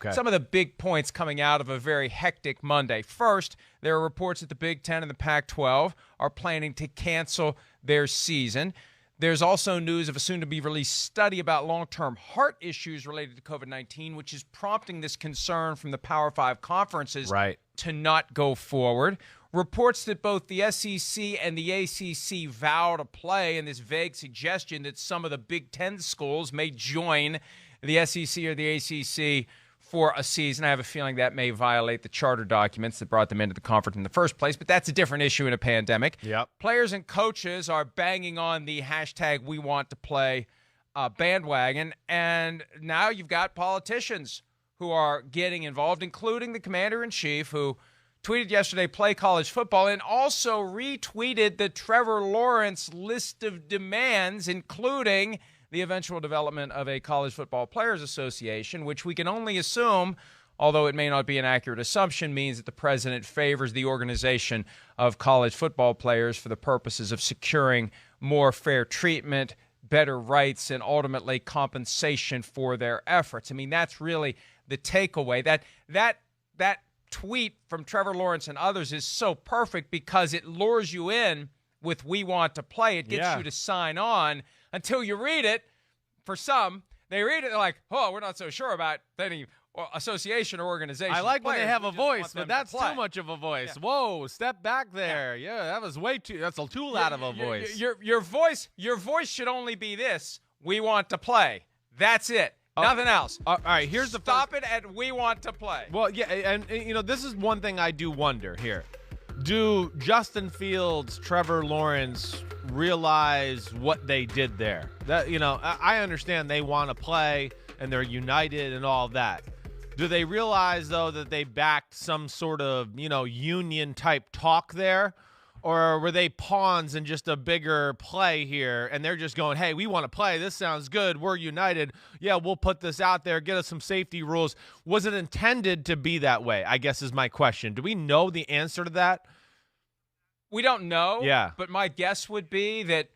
Okay. Some of the big points coming out of a very hectic Monday. First, there are reports that the Big Ten and the Pac-12 are planning to cancel their season. There's also news of a soon-to-be-released study about long-term heart issues related to COVID-19, which is prompting this concern from the Power 5 conferences to not go forward. Reports that both the SEC and the ACC vow to play, and this vague suggestion that some of the Big Ten schools may join the SEC or the ACC for a season. I have a feeling that may violate the charter documents that brought them into the conference in the first place, but that's a different issue in a pandemic. Yep. Players and coaches are banging on the hashtag We Want to Play bandwagon, and now you've got politicians who are getting involved, including the commander-in-chief, who tweeted yesterday, play college football, and also retweeted the Trevor Lawrence list of demands, including the eventual development of a College Football Players Association, which we can only assume, although it may not be an accurate assumption, means that the president favors the organization of college football players for the purposes of securing more fair treatment, better rights, and ultimately compensation for their efforts. I mean, that's really the takeaway. That tweet from Trevor Lawrence and others is so perfect because it lures you in with "We want to play." It gets you to sign on until you read it. For some, they read it, they're like, oh, we're not so sure about any association or organization. I like when they have a voice, but that's to too much of a voice. Yeah. Whoa, step back there. Yeah, that was that's too loud of a voice. Your voice should only be this: we want to play. That's it. Nothing else. All right, here's the Stop it at "we want to play." Well, yeah, and this is one thing I do wonder here. Do Justin Fields, Trevor Lawrence realize what they did there? That I understand they want to play and they're united and all that. Do they realize though that they backed some sort of union type talk there? Or were they pawns in just a bigger play here, and they're just going, hey, we want to play. This sounds good. We're united. Yeah, we'll put this out there. Get us some safety rules. Was it intended to be that way, I guess is my question. Do we know the answer to that? We don't know. Yeah. But my guess would be that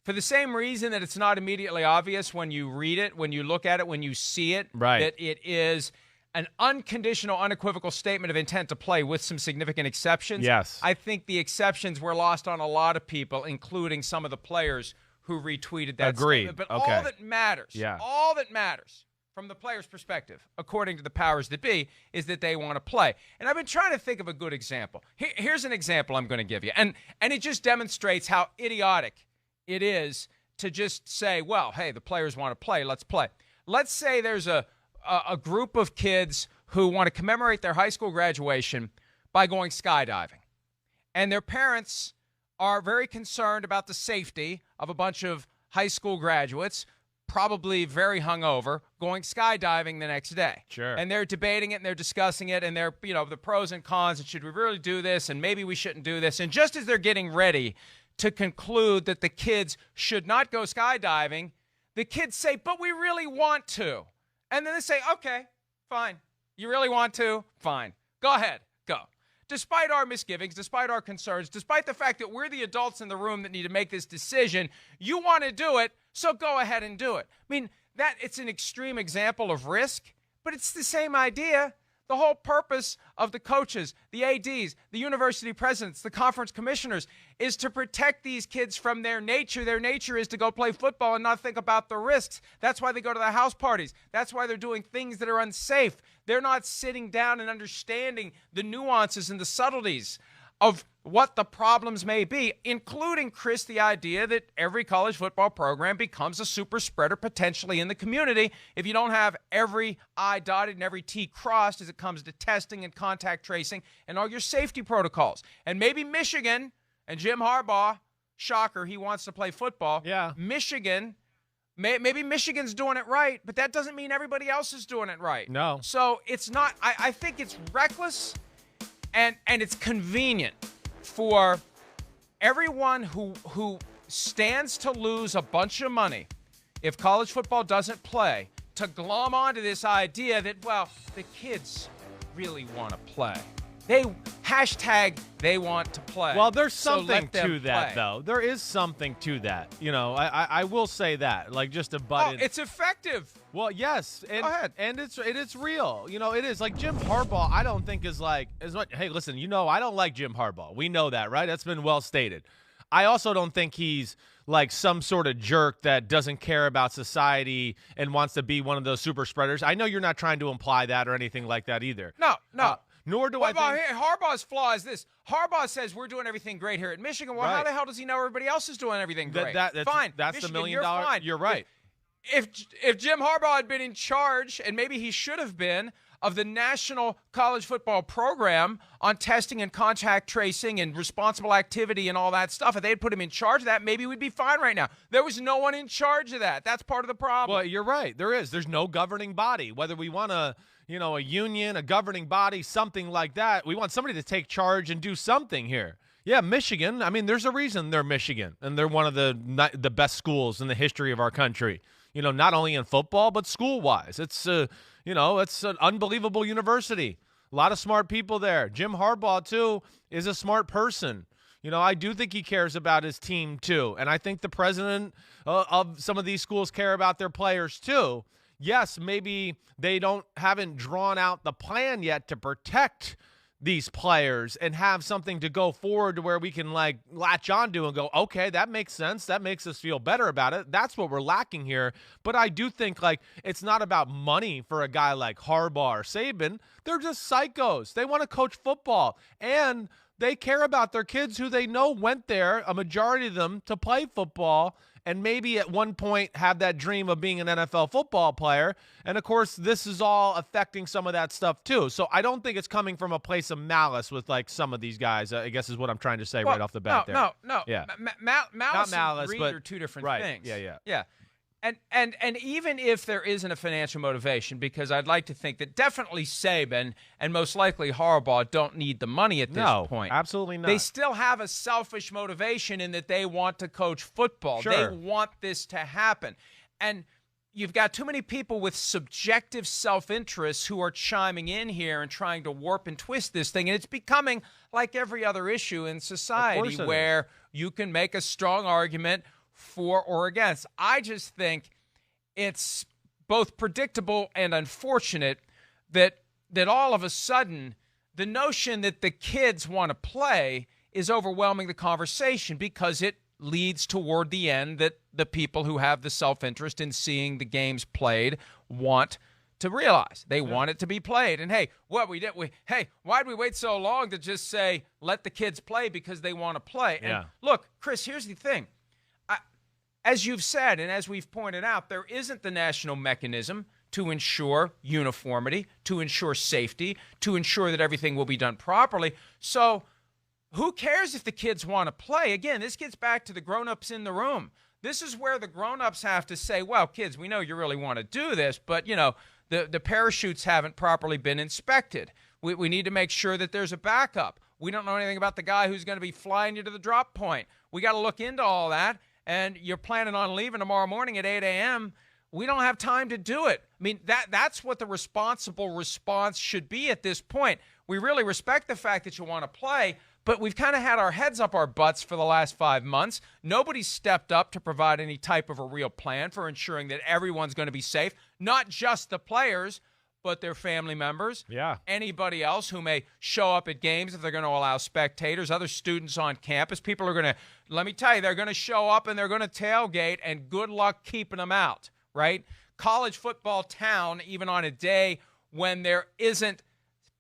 for the same reason that it's not immediately obvious when you read it, when you look at it, when you see it, that it is an unconditional, unequivocal statement of intent to play with some significant exceptions. Yes. I think the exceptions were lost on a lot of people, including some of the players who retweeted that statement. But all that matters, from the player's perspective, according to the powers that be, is that they want to play. And I've been trying to think of a good example. Here's an example I'm going to give you. And it just demonstrates how idiotic it is to just say, well, hey, the players want to play, let's play. Let's say there's a group of kids who want to commemorate their high school graduation by going skydiving. And their parents are very concerned about the safety of a bunch of high school graduates, probably very hungover, going skydiving the next day. Sure. And they're debating it and they're discussing it and they're, the pros and cons and should we really do this and maybe we shouldn't do this. And just as they're getting ready to conclude that the kids should not go skydiving, the kids say, but we really want to. And then they say, okay, fine. You really want to? Fine. Go ahead. Go. Despite our misgivings, despite our concerns, despite the fact that we're the adults in the room that need to make this decision, you want to do it, so go ahead and do it. I mean, it's an extreme example of risk, but it's the same idea. The whole purpose of the coaches, the ADs, the university presidents, the conference commissioners is to protect these kids from their nature. Their nature is to go play football and not think about the risks. That's why they go to the house parties. That's why they're doing things that are unsafe. They're not sitting down and understanding the nuances and the subtleties of what the problems may be, including, Chris, the idea that every college football program becomes a super spreader potentially in the community if you don't have every I dotted and every T crossed as it comes to testing and contact tracing and all your safety protocols. And maybe Michigan and Jim Harbaugh, shocker, he wants to play football. Yeah. Michigan, maybe Michigan's doing it right, but that doesn't mean everybody else is doing it right. No. So it's not, I think it's reckless and it's convenient for everyone who stands to lose a bunch of money if college football doesn't play to glom onto this idea that, well, the kids really want to play. They want to play. Well, there's So something let them to that, play. though. There is something to that. I will say that, like, just a butt in. It's effective. Well, yes, and, Go ahead. and it's real. It is. Like, Jim Harbaugh, I don't think is like as much. Hey, listen, I don't like Jim Harbaugh. We know that, right? That's been well stated. I also don't think he's like some sort of jerk that doesn't care about society and wants to be one of those super spreaders. I know you're not trying to imply that or anything like that either. No. Nor do I think. Harbaugh's flaw is this. Harbaugh says we're doing everything great here at Michigan. Well, how Right. the hell does he know everybody else is doing everything great? That's fine. That's Michigan, the $1 million. You're fine. You're right. If Jim Harbaugh had been in charge, and maybe he should have been, of the national college football program on testing and contact tracing and responsible activity and all that stuff, if they had put him in charge of that, maybe we'd be fine right now. There was no one in charge of that. That's part of the problem. Well, you're right. There's no governing body. Whether we want a union, a governing body, something like that, we want somebody to take charge and do something here. Yeah, Michigan. I mean, there's a reason they're Michigan, and they're one of the best schools in the history of our country. Not only in football, but school-wise. It's it's an unbelievable university. A lot of smart people there. Jim Harbaugh, too, is a smart person. I do think he cares about his team, too. And I think the president of some of these schools care about their players, too. Yes, maybe they haven't drawn out the plan yet to protect these players and have something to go forward to where we can like latch onto and go, okay, that makes sense. That makes us feel better about it. That's what we're lacking here. But I do think like it's not about money for a guy like Harbaugh or Saban. They're just psychos. They want to coach football and they care about their kids who they know went there, a majority of them, to play football and maybe at one point have that dream of being an NFL football player. And, of course, this is all affecting some of that stuff, too. So I don't think it's coming from a place of malice with, like, some of these guys, I guess is what I'm trying to say right off the bat there. No. Yeah. Malice malice, and greed but are two different right. things. Yeah. And even if there isn't a financial motivation, because I'd like to think that definitely Saban and most likely Harbaugh don't need the money at this point. Absolutely not. They still have a selfish motivation in that they want to coach football. Sure. They want this to happen. And you've got too many people with subjective self-interest who are chiming in here and trying to warp and twist this thing. And it's becoming like every other issue in society where you can make a strong argument for or against. I just think it's both predictable and unfortunate that all of a sudden the notion that the kids want to play is overwhelming the conversation because it leads toward the end that the people who have the self-interest in seeing the games played want to realize. They want it to be played. And hey, why'd we wait so long to just say let the kids play because they want to play? And look, Chris, here's the thing. As you've said, and as we've pointed out, there isn't the national mechanism to ensure uniformity, to ensure safety, to ensure that everything will be done properly. So who cares if the kids want to play? Again, this gets back to the grown-ups in the room. This is where the grown-ups have to say, well, kids, we know you really want to do this, but, the parachutes haven't properly been inspected. We need to make sure that there's a backup. We don't know anything about the guy who's going to be flying you to the drop point. We got to look into all that. And you're planning on leaving tomorrow morning at 8 a.m., we don't have time to do it. I mean, that's what the responsible response should be at this point. We really respect the fact that you want to play, but we've kind of had our heads up our butts for the last 5 months. Nobody's stepped up to provide any type of a real plan for ensuring that everyone's going to be safe, not just the players, but their family members, anybody else who may show up at games if they're going to allow spectators, other students on campus. People are going to, let me tell you, they're going to show up and they're going to tailgate, and good luck keeping them out, right? College football town, even on a day when there isn't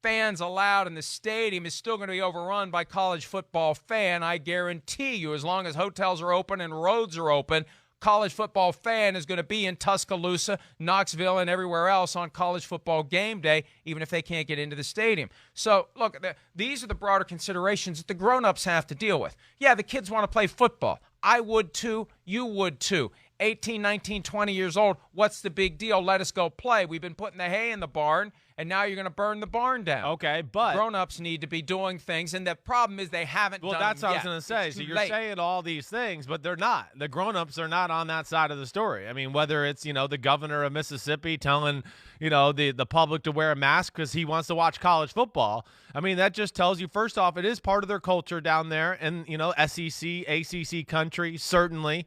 fans allowed in the stadium, is still going to be overrun by college football fan. I guarantee you, as long as hotels are open and roads are open, college football fan is going to be in Tuscaloosa, Knoxville, and everywhere else on college football game day, even if they can't get into the stadium. So, look, these are the broader considerations that the grown-ups have to deal with. Yeah, the kids want to play football. I would too. You would too. 18, 19, 20 years old. What's the big deal? Let us go play. We've been putting the hay in the barn, and now you're going to burn the barn down. Okay, but grown-ups need to be doing things, and the problem is they haven't done them yet. Well, that's what I was going to say. So you're saying all these things, but they're not. The grown-ups are not on that side of the story. I mean, whether it's, the governor of Mississippi telling, the public to wear a mask because he wants to watch college football. I mean, that just tells you, first off, it is part of their culture down there in, SEC, ACC country, certainly.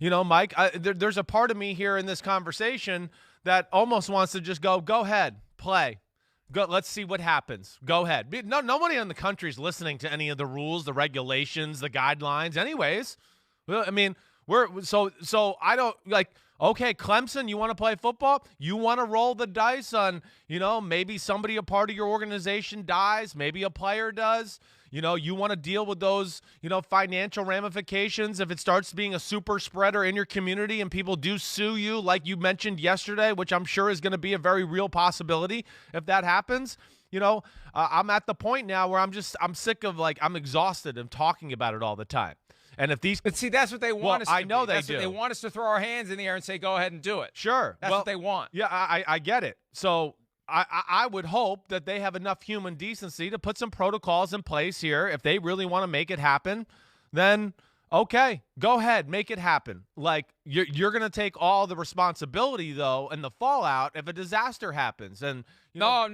Mike, there's a part of me here in this conversation that almost wants to just go ahead, play. Go, let's see what happens. Go ahead. Nobody in the country is listening to any of the rules, the regulations, the guidelines anyways. Well, I mean, so I don't like, okay, Clemson, you want to play football? You want to roll the dice on, maybe somebody a part of your organization dies, maybe a player does. You want to deal with those, financial ramifications if it starts being a super spreader in your community and people do sue you like you mentioned yesterday, which I'm sure is going to be a very real possibility if that happens. I'm at the point now where I'm sick of, I'm exhausted of talking about it all the time. And if these, but see, that's what they want us to I know be. they do. They want us to throw our hands in the air and say, "Go ahead and do it." Sure, that's what they want. Yeah, I get it. So I would hope that they have enough human decency to put some protocols in place here. If they really want to make it happen, then okay, go ahead, make it happen. Like you're going to take all the responsibility though, and the fallout if a disaster happens. And no.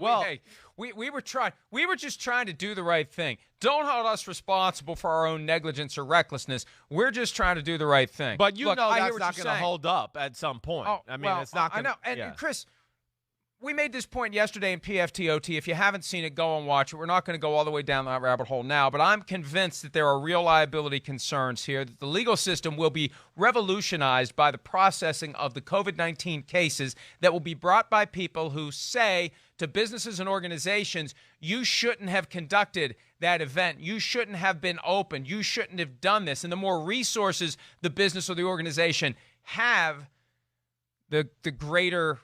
Well, we were just trying to do the right thing. Don't hold us responsible for our own negligence or recklessness. We're just trying to do the right thing. But Look, that's not going to hold up at some point. Oh, I mean, it's not going to. I know. And Chris, we made this point yesterday in PFTOT. If you haven't seen it, go and watch it. We're not going to go all the way down that rabbit hole now, but I'm convinced that there are real liability concerns here, that the legal system will be revolutionized by the processing of the COVID-19 cases that will be brought by people who say to businesses and organizations, you shouldn't have conducted that event. You shouldn't have been open. You shouldn't have done this. And the more resources the business or the organization have, the greater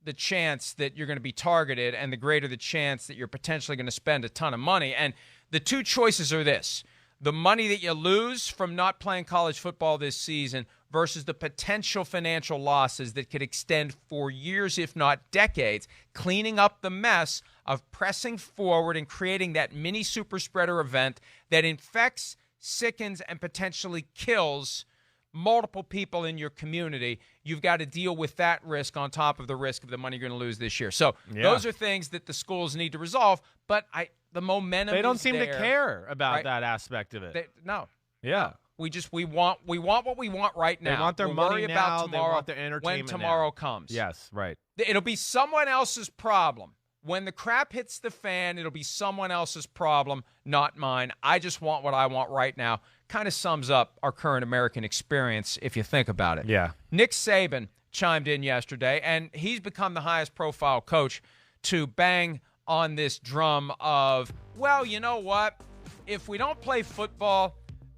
the chance that you're going to be targeted and the greater the chance that you're potentially going to spend a ton of money. And the two choices are this: the money that you lose from not playing college football this season versus the potential financial losses that could extend for years, if not decades, cleaning up the mess of pressing forward and creating that mini super spreader event that infects, sickens, and potentially kills multiple people in your community. You've got to deal with that risk on top of the risk of the money you're going to lose this year. So those are things that the schools need to resolve, but the momentum they don't is seem there, to care about right? that aspect of it. No. Yeah. We want what we want right now. They want their we'll money worry now. about tomorrow, they want their entertainment when tomorrow now. comes. Yes, right. It'll be someone else's problem. When the crap hits the fan, it'll be someone else's problem, not mine. I just want what I want right now. Kind of sums up our current American experience if you think about it. Yeah. Nick Saban chimed in yesterday, and he's become the highest profile coach to bang on this drum of, well, you know what? If we don't play football,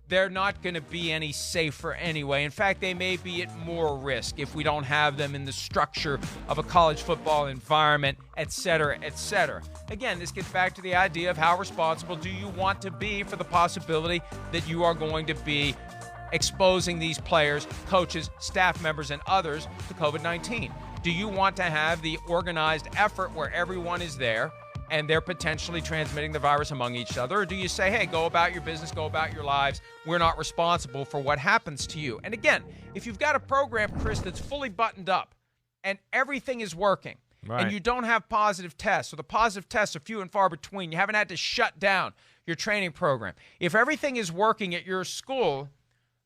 they're not going to be any safer anyway. In fact, they may be at more risk if we don't have them in the structure of a college football environment, et cetera, et cetera. Again, this gets back to the idea of how responsible do you want to be for the possibility that you are going to be exposing these players, coaches, staff members, and others to COVID-19. Do you want to have the organized effort where everyone is there and they're potentially transmitting the virus among each other? Or do you say, hey, go about your business, go about your lives. We're not responsible for what happens to you. And again, if you've got a program, Chris, that's fully buttoned up and everything is working, right, and you don't have positive tests, or the positive tests are few and far between, you haven't had to shut down your training program. If everything is working at your school,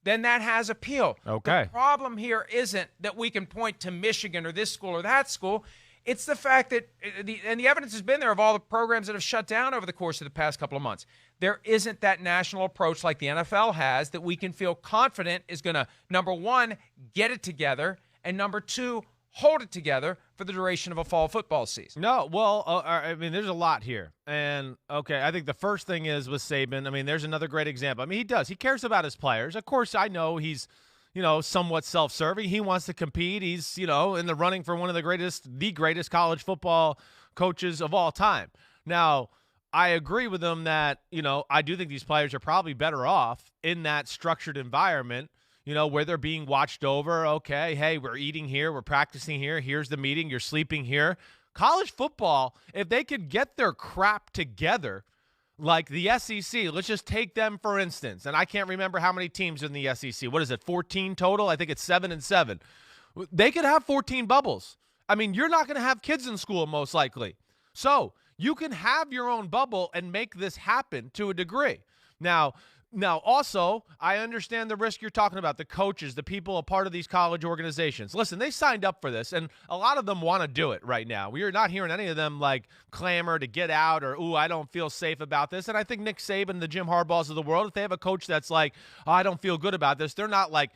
then that has appeal. Okay. The problem here isn't that we can point to Michigan or this school or that school. It's the fact that, and the evidence has been there of all the programs that have shut down over the course of the past couple of months. There isn't that national approach like the NFL has that we can feel confident is going to, number one, get it together, and number two, hold it together for the duration of a fall football season. No, well, I mean, there's a lot here. And, okay, I think the first thing is with Saban, I mean, there's another great example. I mean, he does. He cares about his players. Of course, I know he's, somewhat self-serving. He wants to compete. He's, in the running for one of the greatest college football coaches of all time. Now, I agree with him that, I do think these players are probably better off in that structured environment, where they're being watched over. Okay, hey, we're eating here, we're practicing here, here's the meeting, you're sleeping here. College football, if they could get their crap together, like the SEC, let's just take them for instance. And I can't remember how many teams in the SEC. What is it, 14 total? I think it's 7-7. They could have 14 bubbles. I mean, you're not going to have kids in school most likely. So you can have your own bubble and make this happen to a degree. Now, also, I understand the risk you're talking about, the coaches, the people a part of these college organizations. Listen, they signed up for this, and a lot of them want to do it right now. We are not hearing any of them, like, clamor to get out or, ooh, I don't feel safe about this. And I think Nick Saban, the Jim Harbaughs of the world, if they have a coach that's like, oh, I don't feel good about this, they're not, like,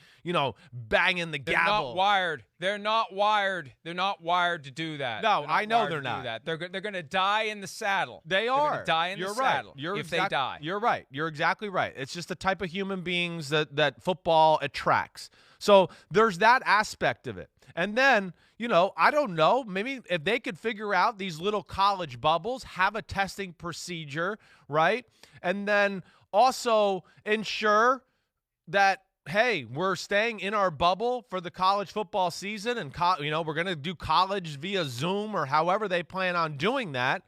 banging the gavel. They're not wired. They're not wired. They're not wired to do that. No, I know they're not. They're going to die in the saddle. They are. They're going to die in the saddle if they die. You're right. You're exactly right. It's just the type of human beings that football attracts. So there's that aspect of it. And then, I don't know, maybe if they could figure out these little college bubbles, have a testing procedure, right? And then also ensure that, hey, we're staying in our bubble for the college football season, and we're going to do college via Zoom or however they plan on doing that.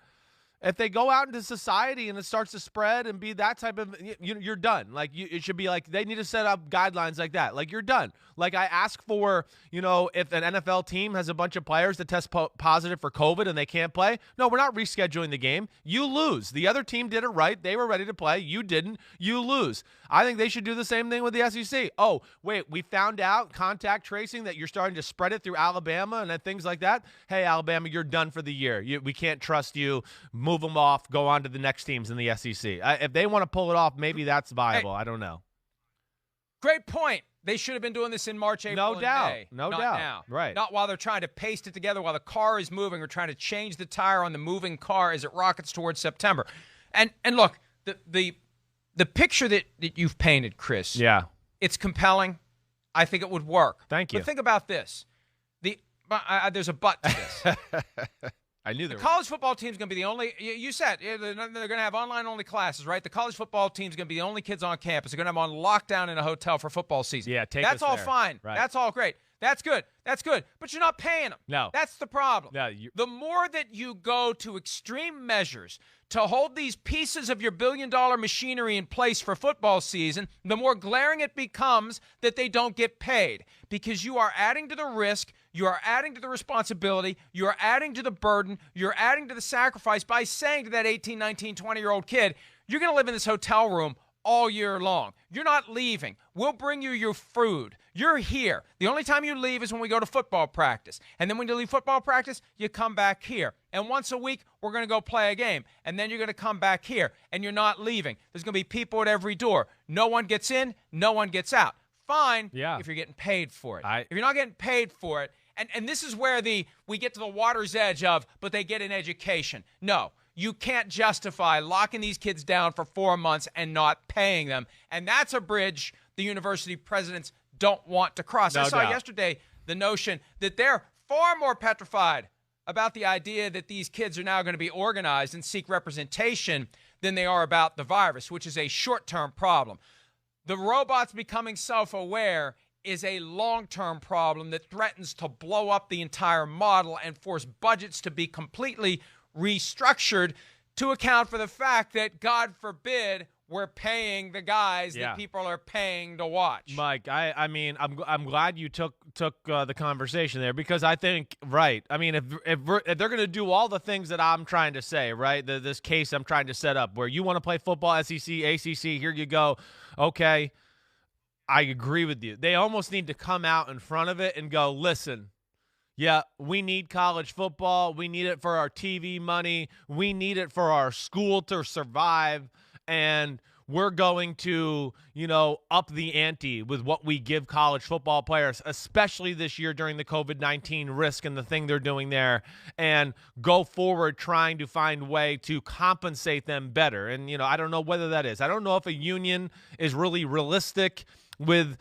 If they go out into society and it starts to spread and be that type of, you're done. Like, it should be like, they need to set up guidelines like that. Like, you're done. Like, I ask for, if an NFL team has a bunch of players that test positive for COVID and they can't play, no, we're not rescheduling the game. You lose. The other team did it right. They were ready to play. You didn't. You lose. I think they should do the same thing with the SEC. Oh, wait, we found out contact tracing that you're starting to spread it through Alabama and things like that. Hey, Alabama, you're done for the year. We can't trust you. Move them off, go on to the next teams in the SEC. If they want to pull it off, maybe that's viable. I don't know. Great point. They should have been doing this in March, April, no doubt. May. No Not doubt. now. Right. Not while they're trying to paste it together, while the car is moving or trying to change the tire on the moving car as it rockets towards September. And look, the picture that you've painted, Chris, yeah, it's compelling. I think it would work. Thank you. But think about this. There's a but to this. I knew there the college football team's going to be the only. You said they're going to have online-only classes, right? The college football team's going to be the only kids on campus. They're going to have them on lockdown in a hotel for football season. Yeah, that's all there. fine. Right. That's all great. That's good. That's good. But you're not paying them. No. That's the problem. No, the more that you go to extreme measures to hold these pieces of your billion-dollar machinery in place for football season, the more glaring it becomes that they don't get paid, because you are adding to the risk, you are adding to the responsibility, you are adding to the burden, you're adding to the sacrifice by saying to that 18, 19, 20-year-old kid, you're going to live in this hotel room all year long. You're not leaving. We'll bring you your food. You're here. The only time you leave is when we go to football practice. And then when you leave football practice, you come back here. And once a week, we're going to go play a game. And then you're going to come back here. And you're not leaving. There's going to be people at every door. No one gets in. No one gets out. Fine if you're getting paid for it. If you're not getting paid for it, and this is where we get to the water's edge of, but they get an education. No. You can't justify locking these kids down for 4 months and not paying them. And that's a bridge the university presidents don't want to cross. I saw yesterday the notion that they're far more petrified about the idea that these kids are now going to be organized and seek representation than they are about the virus, which is a short-term problem. The robots becoming self-aware is a long-term problem that threatens to blow up the entire model and force budgets to be completely restructured to account for the fact that, God forbid, we're paying the guys that people are paying to watch. Mike, I mean, I'm glad you took the conversation there, because I think, right, I mean, if they're going to do all the things that I'm trying to say, right, this case I'm trying to set up where you want to play football, SEC, ACC, here you go, okay, I agree with you. They almost need to come out in front of it and go, listen, yeah, we need college football. We need it for our TV money. We need it for our school to survive. And we're going to, up the ante with what we give college football players, especially this year during the COVID-19 risk and the thing they're doing there, and go forward trying to find a way to compensate them better. And, I don't know whether that is. I don't know if a union is really realistic. with,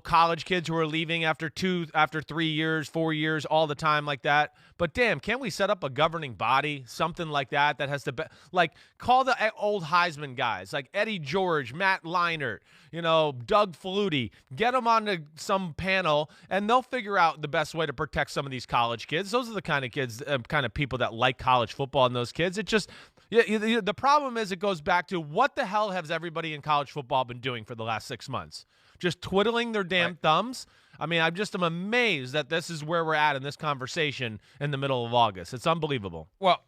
college kids who are leaving after 3 years, 4 years, all the time like that. But damn, can't we set up a governing body, something like that has to be, like, call the old Heisman guys, like Eddie George, Matt Leinart, Doug Flutie, get them onto some panel, and they'll figure out the best way to protect some of these college kids. Those are the kind of kids, kind of people that like college football, and those kids. It just, the problem is, it goes back to, what the hell has everybody in college football been doing for the last 6 months? Just twiddling their damn thumbs. I mean, I'm amazed that this is where we're at in this conversation in the middle of August. It's unbelievable. Well,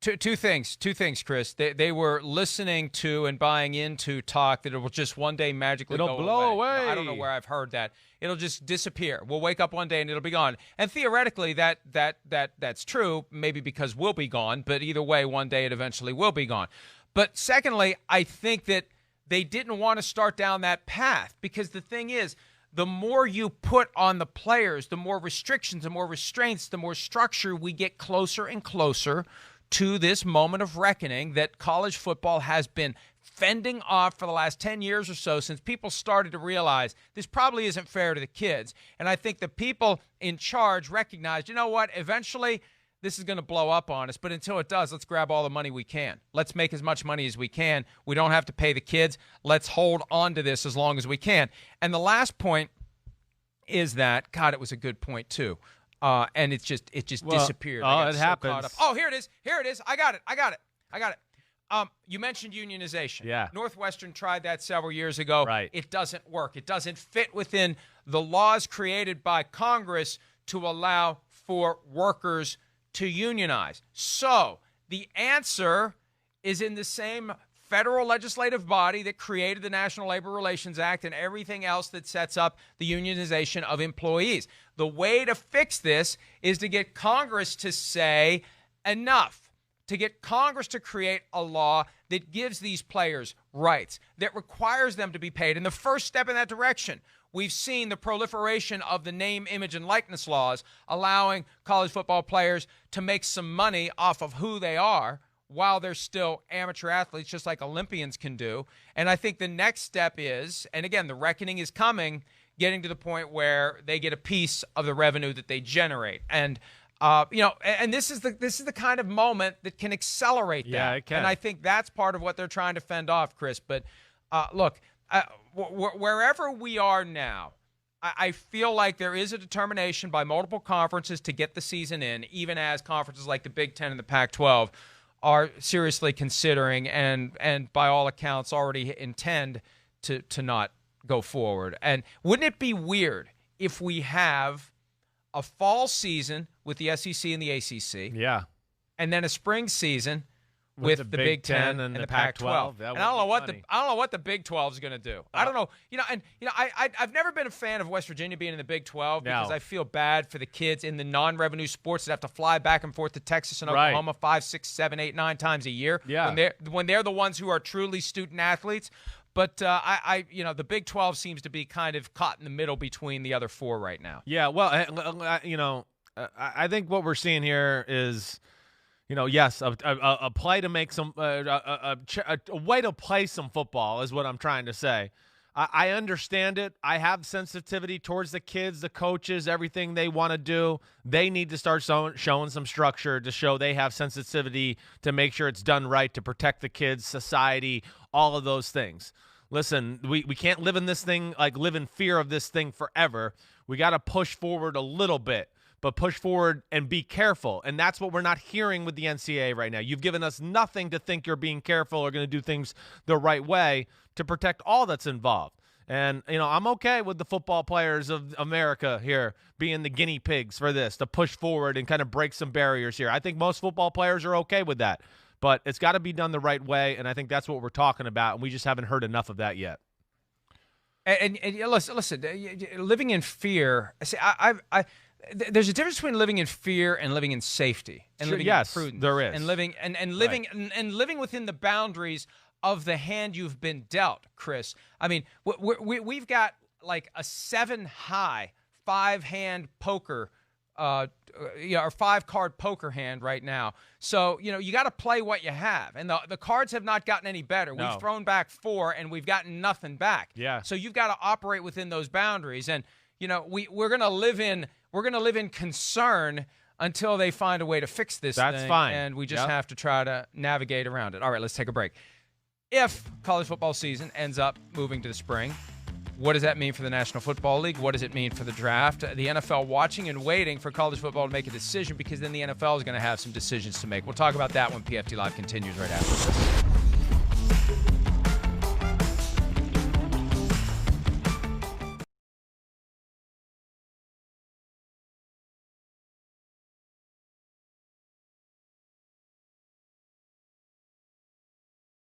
two things, Chris. They were listening to and buying into talk that it will just one day magically it'll blow away. I don't know where I've heard that. It'll just disappear. We'll wake up one day and it'll be gone. And theoretically, that's true, maybe because we'll be gone. But either way, one day it eventually will be gone. But secondly, I think that they didn't want to start down that path, because the thing is, the more you put on the players, the more restrictions, the more restraints, the more structure, we get closer and closer to this moment of reckoning that college football has been fending off for the last 10 years or so, since people started to realize this probably isn't fair to the kids. And I think the people in charge recognized, you know what, eventually this is going to blow up on us, but until it does, let's grab all the money we can. Let's make as much money as we can. We don't have to pay the kids. Let's hold on to this as long as we can. And the last point is that, God, it was a good point too. And it just disappeared. Oh, it happens. Oh, here it is. I got it. You mentioned unionization. Yeah. Northwestern tried that several years ago. Right. It doesn't work. It doesn't fit within the laws created by Congress to allow for workers to unionize. So the answer is in the same federal legislative body that created the National Labor Relations Act and everything else that sets up the unionization of employees. The way to fix this is to get Congress to say enough, to get Congress to create a law that gives these players rights, that requires them to be paid. And the first step in that direction, we've seen the proliferation of the name, image, and likeness laws, allowing college football players to make some money off of who they are while they're still amateur athletes, just like Olympians can do. And I think the next step is, and again, the reckoning is coming, getting to the point where they get a piece of the revenue that they generate. And and this is the kind of moment that can accelerate that. Yeah, it can. And I think that's part of what they're trying to fend off, Chris. But look, wherever we are now, I feel like there is a determination by multiple conferences to get the season in, even as conferences like the Big Ten and the Pac-12 are seriously considering and by all accounts already intend to not go forward. And wouldn't it be weird if we have a fall season with the SEC and the ACC, yeah, and then a spring season with the Big Ten and the Pac-12. And I don't know what the Big 12 is going to do. I don't know. I've never been a fan of West Virginia being in the Big 12 because I feel bad for the kids in the non-revenue sports that have to fly back and forth to Texas and Oklahoma 5, 6, 7, 8, 9 times a year. Yeah. When they're the ones who are truly student athletes. But the Big 12 seems to be kind of caught in the middle between the other four right now. Yeah. Well, I think what we're seeing here is, yes, a play to make some a way to play some football is what I'm trying to say. I understand it. I have sensitivity towards the kids, the coaches, everything they want to do. They need to start showing some structure to show they have sensitivity to make sure it's done right, to protect the kids, society, all of those things. Listen, we can't live in this thing, live in fear of this thing forever. We got to push forward a little bit, but push forward and be careful. And that's what we're not hearing with the NCAA right now. You've given us nothing to think you're being careful or going to do things the right way to protect all that's involved. And, I'm okay with the football players of America here being the guinea pigs for this, to push forward and kind of break some barriers here. I think most football players are okay with that. But it's got to be done the right way, and I think that's what we're talking about, and we just haven't heard enough of that yet. And listen, living in fear. See, there's a difference between living in fear and living in safety, and living in prudence. There is, and living and living within the boundaries of the hand you've been dealt, Chris. I mean, we've got like a 7-high 5-hand poker a 5-card poker hand right now. So, you got to play what you have. And the cards have not gotten any better. No. We've thrown back 4, and we've gotten nothing back. Yeah. So you've got to operate within those boundaries. And, we're going to live in concern until they find a way to fix this That's thing. fine. And we just have to try to navigate around it. All right, let's take a break. If college football season ends up moving to the spring, what does that mean for the National Football League? What does it mean for the draft? The NFL watching and waiting for college football to make a decision, because then the NFL is going to have some decisions to make. We'll talk about that when PFT Live continues right after this.